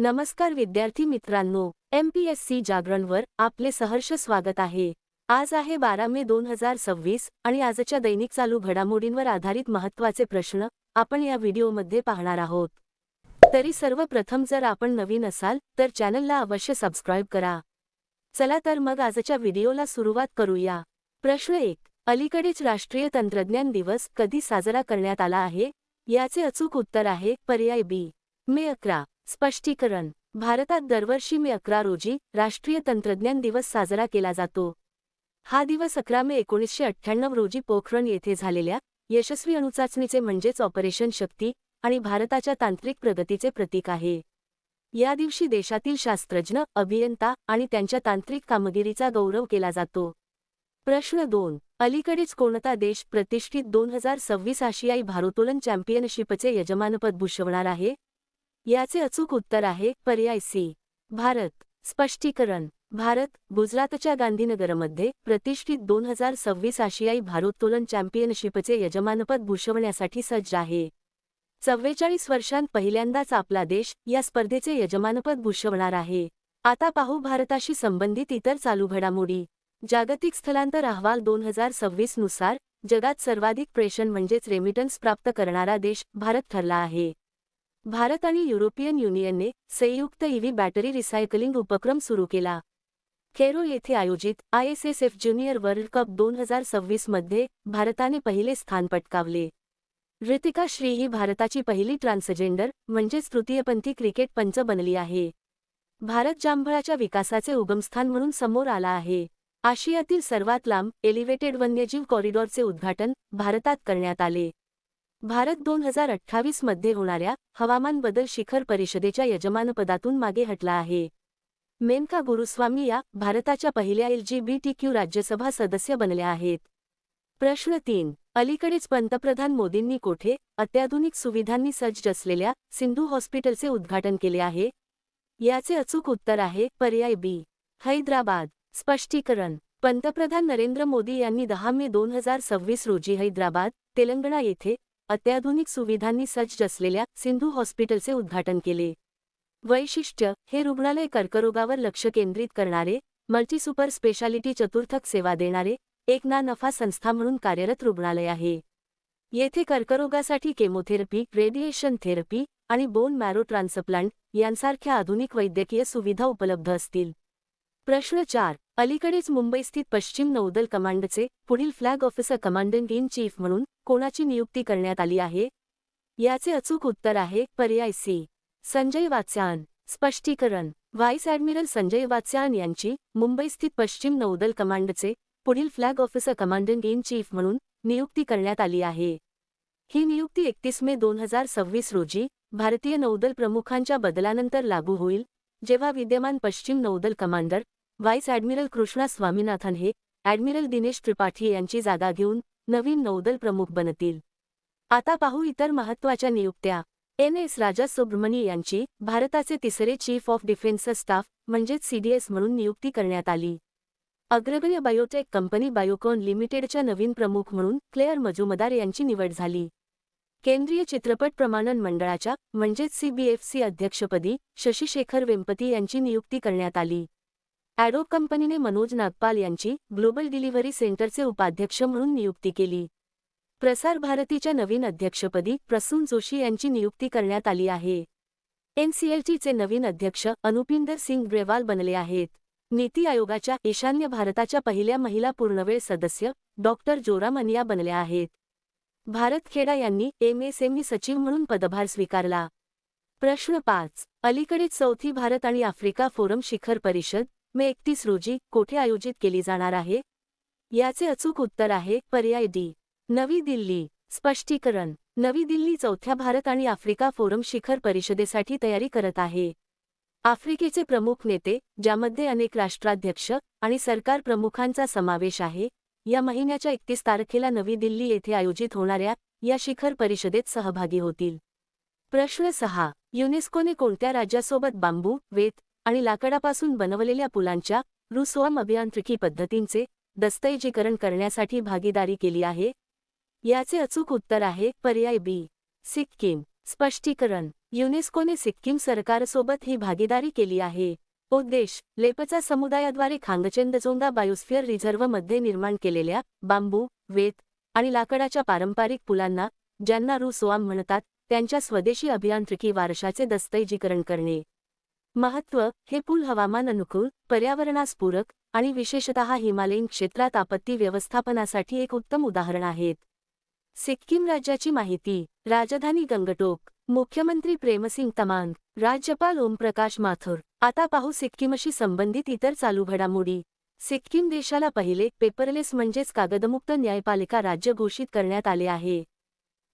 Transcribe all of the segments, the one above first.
नमस्कार विद्यार्थी मित्रांनो, MPSC जागरणवर आपले सहर्ष स्वागत आहे। आज आहे 12 मे 2026 आणि आजच्या दैनिक चालू घडामोडींवर आधारित महत्त्वाचे प्रश्न आपण या व्हिडिओमध्ये पाहणार आहोत। तरी सर्वप्रथम जर आपण नवीन असाल तर चॅनलला अवश्य सबस्क्राइब करा। चला तर मग आजच्या व्हिडिओला सुरुवात करूया। प्रश्न 1. अलीकडेच राष्ट्रीय तंत्रज्ञान दिवस कधी साजरा करण्यात आला आहे? याचे अचूक उत्तर आहे पर्याय बी, मे 11। स्पष्टीकरण: भारतात दरवर्षी मे 11 रोजी राष्ट्रीय तंत्रज्ञान दिवस साजरा केला जातो। हा दिवस 11 मे 1998 रोजी पोखरण येथे झालेल्या यशस्वी अणुचाचणीचे म्हणजेच ऑपरेशन शक्ती आणि भारताच्या तांत्रिक प्रगतीचे प्रतीक आहे। या दिवशी देशातील शास्त्रज्ञ, अभियंता आणि त्यांच्या तांत्रिक कामगिरीचा गौरव केला जातो। प्रश्न 2. अलीकडेच कोणता देश प्रतिष्ठित 2026 आशियाई भारोत्तोलन चॅम्पियनशिपचे यजमानपद भूषवणार आहे? याचे अचूक उत्तर आहे पर्याय सी, भारत। स्पष्टीकरण: भारत गुजरातच्या गांधीनगरमध्ये प्रतिष्ठित 2026 आशियाई भारोत्तोलन चॅम्पियनशिपचे यजमानपद भूषवण्यासाठी सज्ज आहे। 44 वर्षांत पहिल्यांदाच आपला देश या स्पर्धेचे यजमानपद भूषवणार आहे। आता पाहू भारताशी संबंधित इतर चालू घडामोडी। जागतिक स्थलांतर अहवाल 2026 नुसार जगात सर्वाधिक प्रेषण म्हणजेच रेमिटन्स प्राप्त करणारा देश भारत ठरला आहे। भारत आणि युरोपियन युनियनने संयुक्त ईव्ही बॅटरी रिसायकलिंग उपक्रम सुरू केला। कैरो येथे आयोजित ISSF ज्युनियर वर्ल्ड कप 2026 मध्ये भारताने पहिले स्थान पटकावले। ऋतिका श्री ही भारताची पहिली ट्रान्सजेंडर म्हणजेच तृतीयपंथी क्रिकेट पंच बनली आहे। भारत जांभळाच्या विकासाचे उगमस्थान म्हणून समोर आला आहे। आशियातील सर्वात लांब एलिव्हेटेड वन्यजीव कॉरिडॉरचे उद्घाटन भारतात करण्यात आले। भारत 2028 मध्ये होणाऱ्या हवामान बदल शिखर परिषदेच्या यजमानपदातून मागे हटला आहे। मेनका गुरुस्वामी या भारताच्या पहिल्या LGBTQ राज्यसभा सदस्य बनल्या आहेत। प्रश्न 3. अलीकडेच पंतप्रधान मोदींनी कोठे अत्याधुनिक सुविधांनी सज्ज असलेल्या सिंधू हॉस्पिटलचे उद्घाटन केले आहे? याचे अचूक उत्तर आहे पर्याय बी, हैदराबाद। स्पष्टीकरण: पंतप्रधान नरेंद्र मोदी यांनी 10 मे 2026 रोजी हैदराबाद, तेलंगणा येथे अत्याधुनिक सुविधांनी सज्ज असलेल्या सिंधू हॉस्पिटलचे उद्घाटन केले। वैशिष्ट्य: हे रुग्णालय कर्करोगावर लक्ष केंद्रित करणारे, मल्टीसुपर स्पेशालिटी चतुर्थक सेवा देणारे एक ना नफा संस्था म्हणून कार्यरत रुग्णालय आहे। येथे कर्करोगासाठी केमोथेरपी, रेडिएशन थेरपी आणि बोन मॅरो ट्रान्सप्लांट यांसारख्या आधुनिक वैद्यकीय सुविधा उपलब्ध असतील। प्रश्न 4. अलीकडेच मुंबईस्थित पश्चिम नौदल कमांडचे पुढील flag officer commandant in chief म्हणून कोणाची नियुक्ती करण्यात आली आहे? याचे अचूक उत्तर आहे पर्याय सी, संजय वात्स्यायन। स्पष्टीकरण: व्हाईस ॲडमिरल संजय वात्स्यायन यांची मुंबईस्थित पश्चिम नौदल कमांडचे पुढील flag officer commandant in chief म्हणून नियुक्ती करण्यात आली आहे। ही नियुक्ती 31 मे 2026 रोजी भारतीय नौदल प्रमुखांच्या बदलानंतर लागू होईल, जेव्हा विद्यमान पश्चिम नौदल commander vice admiral Krishna Swaminathan हे ॲडमिरल दिनेश त्रिपाठी यांची जागा घेऊन नवीन नौदल प्रमुख बनतील। आता पाहू इतर महत्त्वाच्या नियुक्त्या। NS राजा सुब्रमणी यांची भारताचे तिसरे चीफ ऑफ डिफेन्स स्टाफ म्हणजेच CDS म्हणून नियुक्ती करण्यात आली। अग्रगण्य बायोटेक कंपनी बायोकॉन लिमिटेडच्या नवीन प्रमुख म्हणून क्लेअर मजुमदार यांची निवड झाली। केंद्रीय चित्रपट प्रमाणन मंडळाच्या म्हणजेच CBFC अध्यक्षपदी शशी शेखर वेंपती यांची नियुक्ती करण्यात आली। ॲडो कंपनीने मनोज नागपाल यांची ग्लोबल डिलिव्हरी सेंटरचे उपाध्यक्ष म्हणून नियुक्ती केली। प्रसार भारतीच्या नवीन अध्यक्षपदी प्रसून जोशी यांची नियुक्ती करण्यात आली आहे। NCLTचे नवीन अध्यक्ष अनुपिंदर सिंग ग्रेवाल बनले आहेत। नीती आयोगाच्या ईशान्य भारताच्या पहिल्या महिला पूर्णवेळ सदस्य डॉक्टर जोराम अनिया बनल्या आहेत। भारत खेडा यांनी MSME सचिव म्हणून पदभार स्वीकारला। प्रश्न 5. अलीकडेच चौथी भारत आणि आफ्रिका फोरम शिखर परिषद मे 31 रोजी कोठे आयोजित केली जाणार आहे? याचे अचूक उत्तर आहे पर्याय डी, नवी दिल्ली। स्पष्टीकरण: नवी दिल्ली चौथ्या भारत आणि आफ्रिका फोरम शिखर परिषदेसाठी तयारी करत आहे। आफ्रिकेचे प्रमुख नेते, ज्यामध्ये अनेक राष्ट्राध्यक्ष आणि सरकार प्रमुखांचा समावेश आहे, या महिन्याच्या 31 तारखेला नवी दिल्ली येथे आयोजित होणाऱ्या या शिखर परिषदेत सहभागी होतील। प्रश्न 6. युनेस्कोने कोणत्या राज्यासोबत बांबू, वेत आणि लाकडापासून बनवलेल्या पुलांच्या रुसोआम अभियांत्रिकी पद्धतींचे दस्तऐवजीकरण करण्यासाठी भागीदारी केली आहे? याचे अचूक उत्तर आहे पर्याय बी, सिक्कीम। स्पष्टीकरण. युनेस्कोने सिक्कीम सरकारसोबत ही भागीदारी केली आहे. उद्देश: लेपचा समुदायाद्वारे खांगचेंदजोंगा बायोस्फिअर रिझर्व्हमध्ये निर्माण केलेल्या बांबू, वेत आणि लाकडाच्या पारंपरिक पुलांना, ज्यांना रुसोआम म्हणतात, त्यांच्या स्वदेशी अभियांत्रिकी वारशाचे दस्तऐवजीकरण करणे. महत्त्व: हे पूल हवामान अनुकूल, पर्यावरणास पूरक आणि विशेषतः हिमालयीन क्षेत्रात आपत्ती व्यवस्थापनासाठी एक उत्तम उदाहरण आहेत. सिक्कीम राज्याची माहिती. राजधानी गंगटोक. मुख्यमंत्री प्रेमसिंग तमांग. राज्यपाल ओमप्रकाश माथुर. आता पाहू सिक्कीमशी संबंधित इतर चालू घडामोडी. सिक्कीम देशाला पहिले पेपरलेस म्हणजेच कागदमुक्त न्यायपालिका राज्य घोषित करण्यात आले आहे.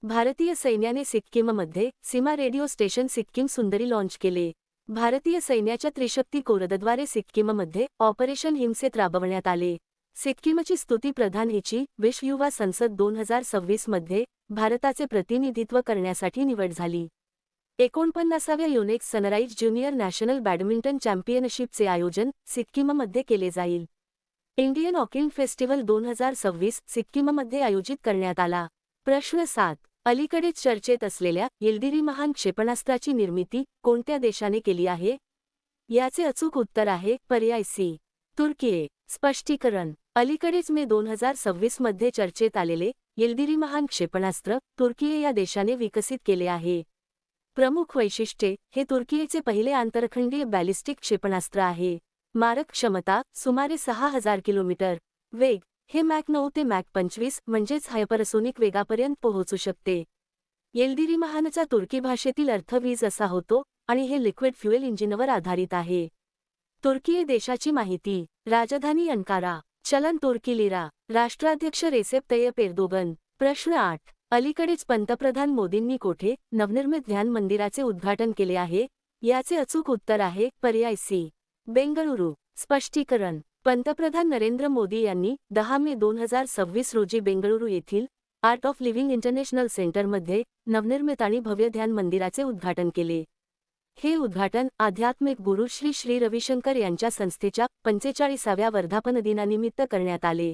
भारतीय सैन्याने सिक्कीममध्ये सीमा रेडिओ स्टेशन सिक्कीम सुंदरी लॉन्च केले. भारतीय सैन्याच्या त्रिशक्ती कोरदद्वारे सिक्कीममध्ये ऑपरेशन हिमसेत राबवण्यात आले. सिक्कीमची स्तुती प्रधान हिची विश्व युवा संसद 2026 मध्ये भारताचे प्रतिनिधित्व करण्यासाठी निवड झाली. 49व्या युनेक्स सनराइज ज्युनियर नॅशनल बॅडमिंटन चॅम्पियनशिपचे आयोजन सिक्कीममध्ये केले जाईल. इंडियन ऑकिंग फेस्टिव्हल 2026 सिक्कीममध्ये आयोजित करण्यात आला. प्रश्न 7. अलीकडेच चर्चेत असलेल्या येलदिरी महान क्षेपणास्त्राची निर्मिती कोणत्या देशाने केली आहे? याचे अचूक उत्तर आहे पर्याय सी, तुर्की. स्पष्टीकरण. अलीकडेच मे 2026 मध्ये चर्चेत आलेले येलदिरी महान क्षेपणास्त्र तुर्की या देशाने विकसित केले आहे. प्रमुख वैशिष्ट्ये: हे तुर्कीचे पहिले आंतरखंडीय बॅलिस्टिक क्षेपणास्त्र आहे. मारक क्षमता सुमारे 6000 किलोमीटर. वेग: हे मॅक 9 ते मॅक 25 म्हणजेच हायपरसोनिक वेगापर्यंत पोहोचू शकते. येलदिरी महानचा तुर्की भाषेतील अर्थ वीज असा होतो आणि हे लिक्विड फ्युएल इंजिनवर आधारित आहे. तुर्की देशाची माहिती. राजधानी अंकारा. चलन तुर्की लिरा. राष्ट्राध्यक्ष रेसेप तय्यप एर्दोगन. प्रश्न 8. अलीकडेच पंतप्रधान मोदींनी कोठे नवनिर्मित ध्यान मंदिराचे उद्घाटन केले आहे? याचे अचूक उत्तर आहे पर्याय सी, बेंगळुरू. स्पष्टीकरण. पंतप्रधान नरेंद्र मोदी यांनी 10 मे 2026 रोजी बेंगळुरू येथील आर्ट ऑफ लिव्हिंग इंटरनॅशनल सेंटरमध्ये नवनिर्मित आणि भव्य ध्यान मंदिराचे उद्घाटन केले. हे उद्घाटन आध्यात्मिक गुरु श्री श्री रविशंकर यांच्या संस्थेच्या 45व्या वर्धापनदिनानिमित्त करण्यात आले.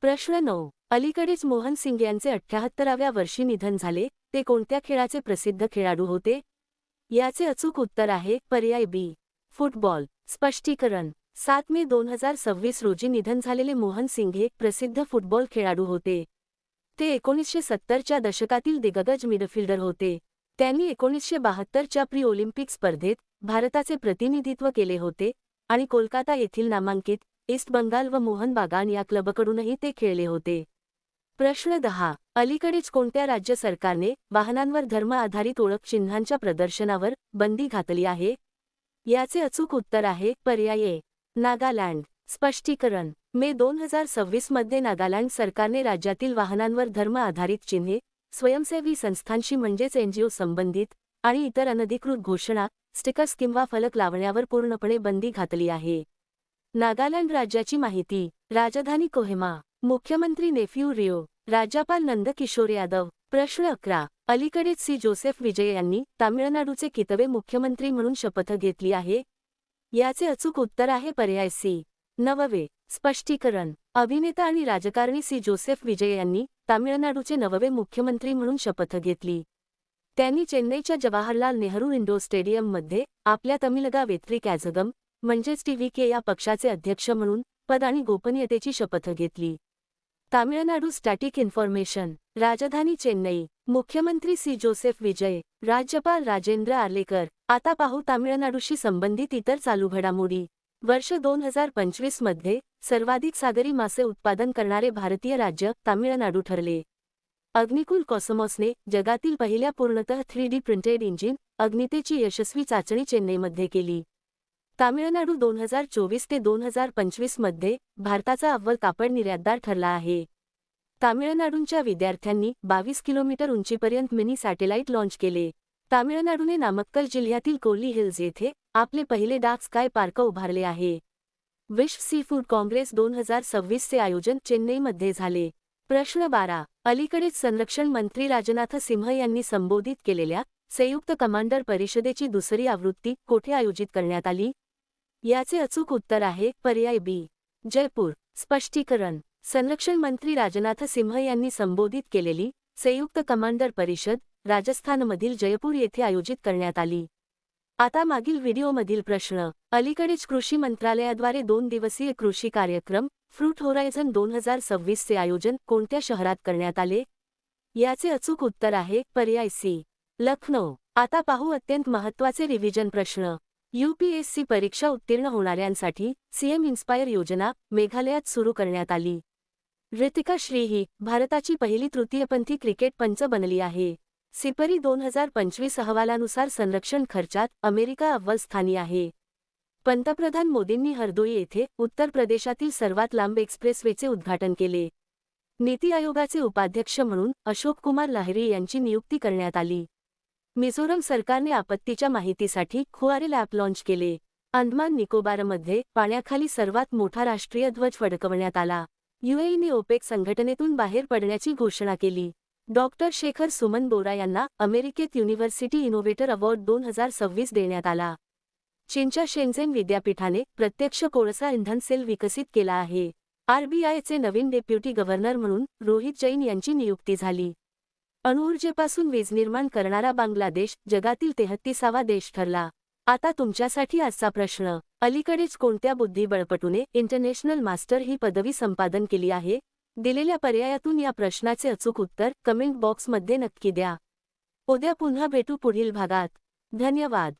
प्रश्न 9. अलीकडेच मोहन सिंग यांचे 78व्या वर्षी निधन झाले. ते कोणत्या खेळाचे प्रसिद्ध खेळाडू होते? याचे अचूक उत्तर आहे पर्याय बी, फुटबॉल. स्पष्टीकरण. 7 मे 2026 रोजी निधन झालेले मोहन सिंग हे प्रसिद्ध फुटबॉल खेळाडू होते. ते 1970च्या दशकातील दिग्गज मिडफिल्डर होते. त्यांनी 1972च्या प्री ऑलिम्पिक स्पर्धेत भारताचे प्रतिनिधित्व केले होते आणि कोलकाता येथील नामांकित ईस्ट बंगाल व मोहन बागान या क्लबकडूनही ते खेळले होते. प्रश्न 10. अलीकडेच कोणत्या राज्य सरकारने वाहनांवर धर्म आधारित ओळख चिन्हांच्या प्रदर्शनावर बंदी घातली आहे? याचे अचूक उत्तर आहे पर्याय ए, नागालँड. स्पष्टीकरण. मे 2026 मध्ये नागालँड सरकारने राज्यातील वाहनांवर धर्म आधारित चिन्हे, स्वयंसेवी संस्थांशी म्हणजेच एनजीओ संबंधित आणि इतर अनधिकृत घोषणा, स्टिकर्स किंवा फलक लावण्यावर पूर्णपणे बंदी घातली आहे. नागालँड राज्याची माहिती. राजधानी कोहिमा. मुख्यमंत्री नेफ्यू रिओ. राज्यपाल नंदकिशोर यादव. प्रश्न 11. अलीकडेच सी जोसेफ विजय यांनी तामिळनाडूचे कितवे मुख्यमंत्री म्हणून शपथ घेतली आहे? याचे अचूक उत्तर आहे पर्याय सी, 9वे. स्पष्टीकरण. अभिनेता आणि राजकारणी सी जोसेफ विजय यांनी तामिळनाडूचे 9वे मुख्यमंत्री म्हणून शपथ घेतली. त्यांनी चेन्नईच्या जवाहरलाल नेहरू इंडोर स्टेडियममध्ये आपल्या तमिलगा वेत्री कॅझगम म्हणजेच टीव्हीके या पक्षाचे अध्यक्ष म्हणून पद आणि गोपनीयतेची शपथ घेतली. Tamil Nadu static information. राजधानी चेन्नई. मुख्यमंत्री सी जोसेफ विजय. राज्यपाल राजेंद्र आर्लेकर. आता पाहू तामिळनाडूशी संबंधित इतर चालू घडामोडी. वर्ष 2025 मध्ये सर्वाधिक सागरी मासे उत्पादन करणारे भारतीय राज्य तामिळनाडू ठरले. अग्निकुल कॉसमॉसने जगातील पहिल्या पूर्णतः 3D प्रिंटेड इंजिन अग्नितेची यशस्वी चाचणी चेन्नईमध्ये केली. तामिळनाडू 2024 ते 2025 मध्ये भारताचा अव्वल कापड निर्यातदार ठरला आहे. तामिळनाडूच्या विद्यार्थ्यांनी 22 किलोमीटर उंचीपर्यंत मिनी सॅटेलाइट लॉन्च केले. तामिळनाडूने नामक्कल जिल्ह्यातील कोल्ली हिल्स येथे आपले पहिले डार्क स्काय पार्क उभारले आहे. विश्व सी फूड काँग्रेस 2026 चे आयोजन चेन्नईमध्ये झाले. प्रश्न 12. अलीकडेच संरक्षण मंत्री राजनाथ सिंह यांनी संबोधित केलेल्या संयुक्त कमांडर परिषदेची दुसरी आवृत्ती कोठे आयोजित करण्यात आली? याचे अचूक उत्तर आहे पर्याय बी, जयपूर. स्पष्टीकरण. संरक्षण मंत्री राजनाथ सिंह यांनी संबोधित केलेली संयुक्त कमांडर परिषद राजस्थानमधील जयपूर येथे आयोजित करण्यात आली. आता मागील व्हिडिओमधील प्रश्न. अलीकडेच कृषी मंत्रालयाद्वारे 2 दिवसीय कृषी कार्यक्रम फ्रूट होरायझन 2026 चे आयोजन कोणत्या शहरात करण्यात आले? याचे अचूक उत्तर आहे पर्याय सी, लखनौ. आता पाहू अत्यंत महत्त्वाचे रिव्हिजन प्रश्न. UPSC परीक्षा उत्तीर्ण होणाऱ्यांसाठी सीएम इन्स्पायर योजना मेघालयात सुरू करण्यात आली. ऋतिका श्री ही भारताची पहिली तृतीयपंथी क्रिकेट पंच बनली आहे. सिपरी 2025 अहवालानुसार संरक्षण खर्चात अमेरिका अव्वल स्थानी आहे. पंतप्रधान मोदींनी हरदोई येथे उत्तर प्रदेशातील सर्वात लांब एक्सप्रेसवेचे उद्घाटन केले. नीती आयोगाचे उपाध्यक्ष म्हणून अशोक कुमार लाहिरी यांची नियुक्ती करण्यात आली. मिझोरम सरकारने आपत्तीच्या माहितीसाठी खुआरेल ॲप लॉन्च केले. अंदमान निकोबारमध्ये पाण्याखाली सर्वात मोठा राष्ट्रीय ध्वज फडकवण्यात आला. UAEने ओपेक संघटनेतून बाहेर पडण्याची घोषणा केली. डॉक्टर शेखर सुमन बोरा यांना अमेरिकेत युनिव्हर्सिटी इनोव्हेटर अवॉर्ड 2026 देण्यात आला. चीनच्या शेन्झेन विद्यापीठाने प्रत्यक्ष कोळसा इंधन सेल विकसित केला आहे. RBIचे नवीन डेप्युटी गव्हर्नर म्हणून रोहित जैन यांची नियुक्ती झाली. अणुऊर्जेपासून वीज निर्माण करणारा बांगलादेश जगातील 33वा देश ठरला. आता तुमच्यासाठी आजचा प्रश्न. अलीकडेच कोणत्या बुद्धिबळपटूने इंटरनॅशनल मास्टर ही पदवी संपादन केली आहे? दिलेल्या पर्यायातून या प्रश्नाचे अचूक उत्तर कमेंट बॉक्समध्ये नक्की द्या. उद्या पुन्हा भेटू पुढील भागात. धन्यवाद.